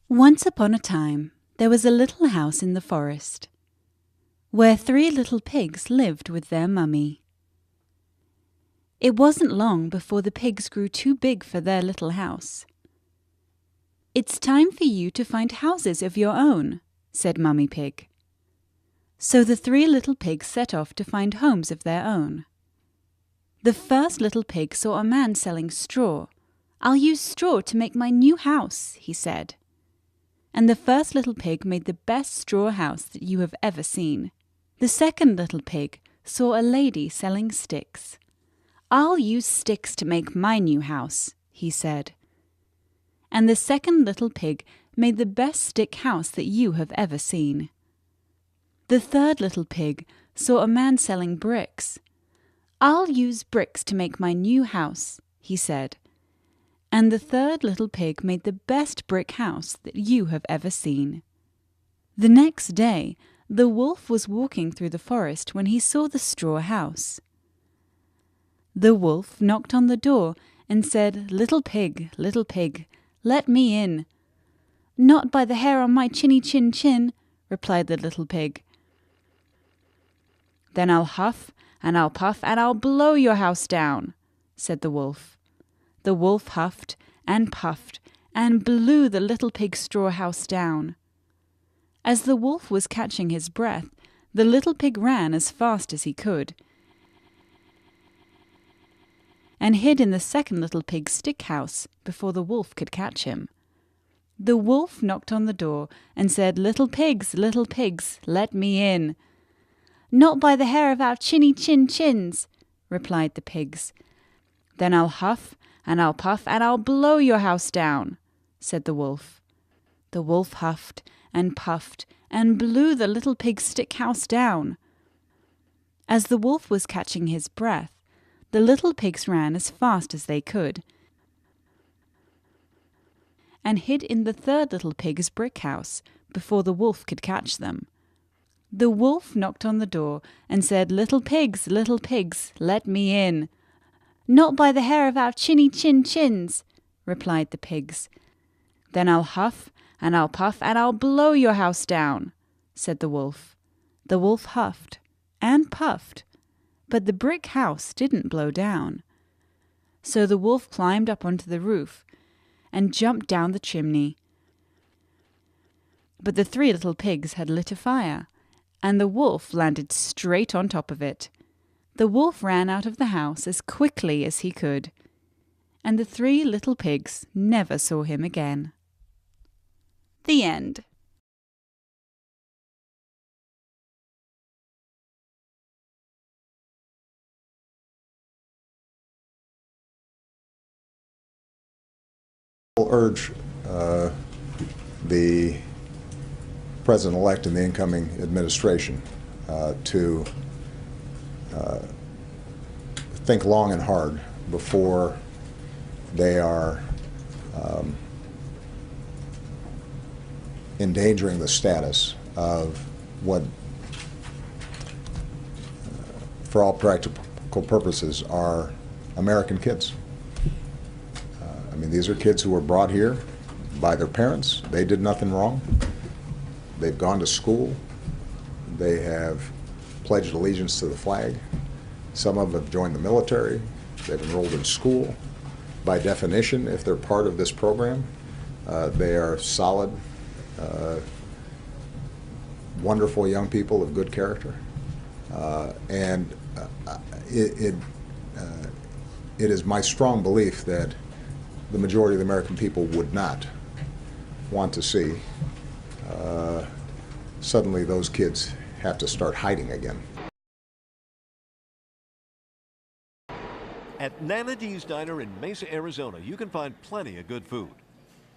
Once upon a time, there was a little house in the forest, where 3 little pigs lived with their mummy. It wasn't long before the pigs grew too big for their little house. "It's time for you to find houses of your own," said Mummy Pig. So the 3 little pigs set off to find homes of their own. The first little pig saw a man selling straw. "I'll use straw to make my new house," he said. And the first little pig made the best straw house that you have ever seen. The second little pig saw a lady selling sticks. "I'll use sticks to make my new house," he said. And the second little pig made the best stick house that you have ever seen. The third little pig saw a man selling bricks. "I'll use bricks to make my new house," he said. And the third little pig made the best brick house that you have ever seen. The next day, the wolf was walking through the forest when he saw the straw house. The wolf knocked on the door and said, little pig, let me in." "Not by the hair on my chinny chin chin," replied the little pig. "Then I'll huff and I'll puff and I'll blow your house down," said the wolf. The wolf huffed and puffed and blew the little pig's straw house down. As the wolf was catching his breath, the little pig ran as fast as he could and hid in the second little pig's stick house before the wolf could catch him. The wolf knocked on the door and said, little pigs, let me in." "Not by the hair of our chinny chin chins," replied the pigs. "Then I'll huff and I'll puff and I'll blow your house down," said the wolf. The wolf huffed and puffed and blew the little pig's stick house down. As the wolf was catching his breath, the little pigs ran as fast as they could and hid in the third little pig's brick house before the wolf could catch them. The wolf knocked on the door and said, little pigs, let me in." "Not by the hair of our chinny chin chins," replied the pigs. "Then I'll huff and I'll puff and I'll blow your house down," said the wolf. The wolf huffed and puffed, but the brick house didn't blow down. So the wolf climbed up onto the roof and jumped down the chimney. But the 3 little pigs had lit a fire, and the wolf landed straight on top of it. The wolf ran out of the house as quickly as he could, and the 3 little pigs never saw him again. The end. I'll urge the President-elect and the incoming administration to think long and hard before they are endangering the status of what, for all practical purposes, are American kids. I mean, these are kids who were brought here by their parents. They did nothing wrong. They've gone to school. They have pledged allegiance to the flag. Some of them have joined the military. They've enrolled in school. By definition, if they're part of this program, they are solid, wonderful young people of good character. It is my strong belief that the majority of the American people would not want to see suddenly those kids have to start hiding again. At Nana D's Diner in Mesa, Arizona, you can find plenty of good food.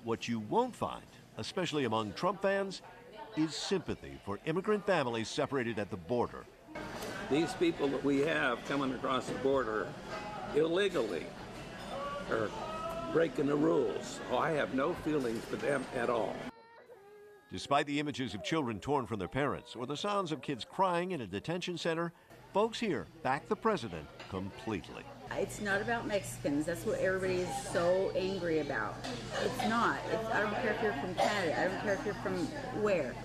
What you won't find, especially among Trump fans, is sympathy for immigrant families separated at the border. These people that we have coming across the border illegally are breaking the rules. Oh, I have no feelings for them at all. Despite the images of children torn from their parents or the sounds of kids crying in a detention center, folks here back the president completely. It's not about Mexicans. That's what everybody is so angry about. It's not. I don't care if you're from Canada. I don't care if you're from where.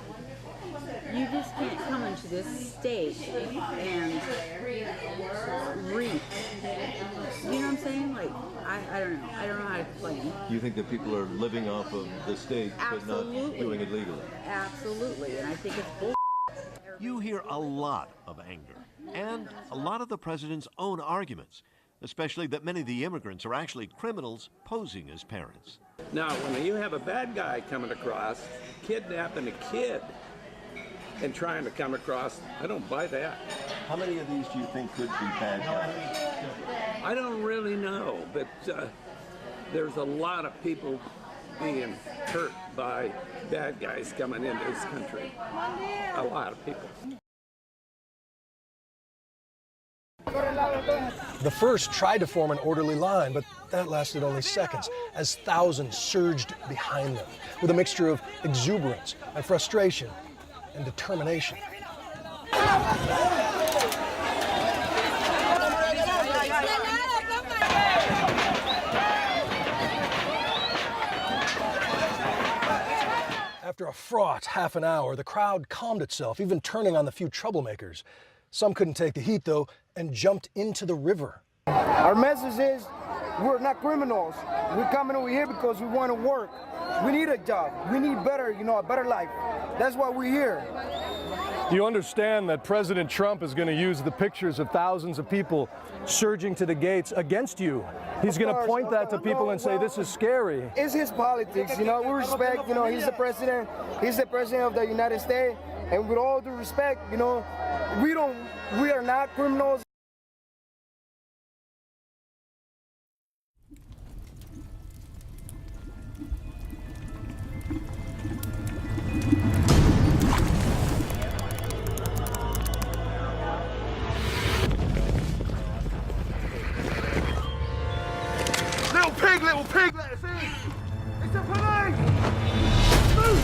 You just can't come into this state and reap. You know what I'm saying? Like, I don't know. I don't know how to explain. You think that people are living off of the state but not doing it legally? Absolutely. And I think it's bull. You hear a lot of anger and a lot of the president's own arguments, especially that many of the immigrants are actually criminals posing as parents. Now, when you have a bad guy coming across, kidnapping a kid and trying to come across, I don't buy that. How many of these do you think could be bad guys? I don't really know, but there's a lot of people being hurt by bad guys coming into this country. A lot of people. The first tried to form an orderly line, but that lasted only seconds as thousands surged behind them with a mixture of exuberance and frustration and determination. After a fraught half an hour, the crowd calmed itself, even turning on the few troublemakers. Some couldn't take the heat, though, and jumped into the river. Our message is we're not criminals. We're coming over here because we want to work. We need a job. We need better, a better life. That's why we're here. Do you understand that President Trump is going to use the pictures of thousands of people surging to the gates against you? He's going to point that to people and say, this is scary. It's his politics, we respect, he's the president of the United States, and with all due respect, we are not criminals. Little pig, let us in! It's a police! Move!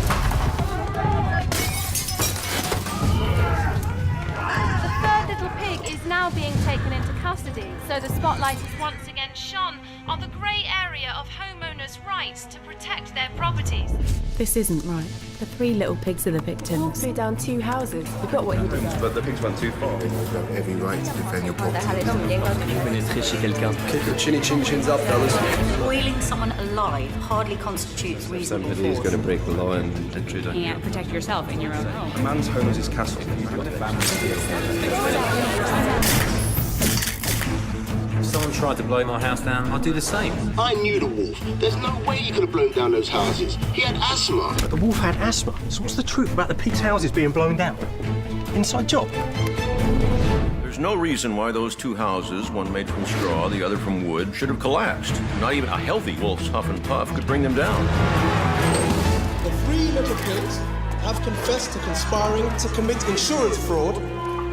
The third little pig is now being taken into custody, so the spotlight is once again shone on the grey area of homeowners' rights to protect their properties. This isn't right. The three little pigs are the victims. Threw down 2 houses. We got what you did. But the pigs went too far. You have every right to defend your property. Keep your chinny chin chins up, fellas. Boiling someone alive hardly constitutes reasonable force. Somebody is going to break the law and intrude on you. You can't protect yourself in your own home. A man's home is his castle. You've got family. If someone tried to blow my house down, I'd do the same. I knew the wolf. There's no way he could have blown down those houses. He had asthma. But the wolf had asthma. So what's the truth about the pigs' houses being blown down? Inside job. There's no reason why those 2 houses, one made from straw, the other from wood, should have collapsed. Not even a healthy wolf's huff and puff could bring them down. The 3 little pigs have confessed to conspiring to commit insurance fraud,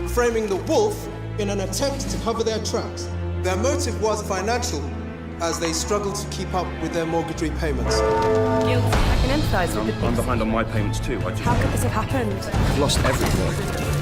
framing the wolf in an attempt to cover their tracks. Their motive was financial, as they struggled to keep up with their mortgage repayments. Guilty. I can empathise with the pigs. I'm behind on my payments too. How could this have happened? I've lost everything.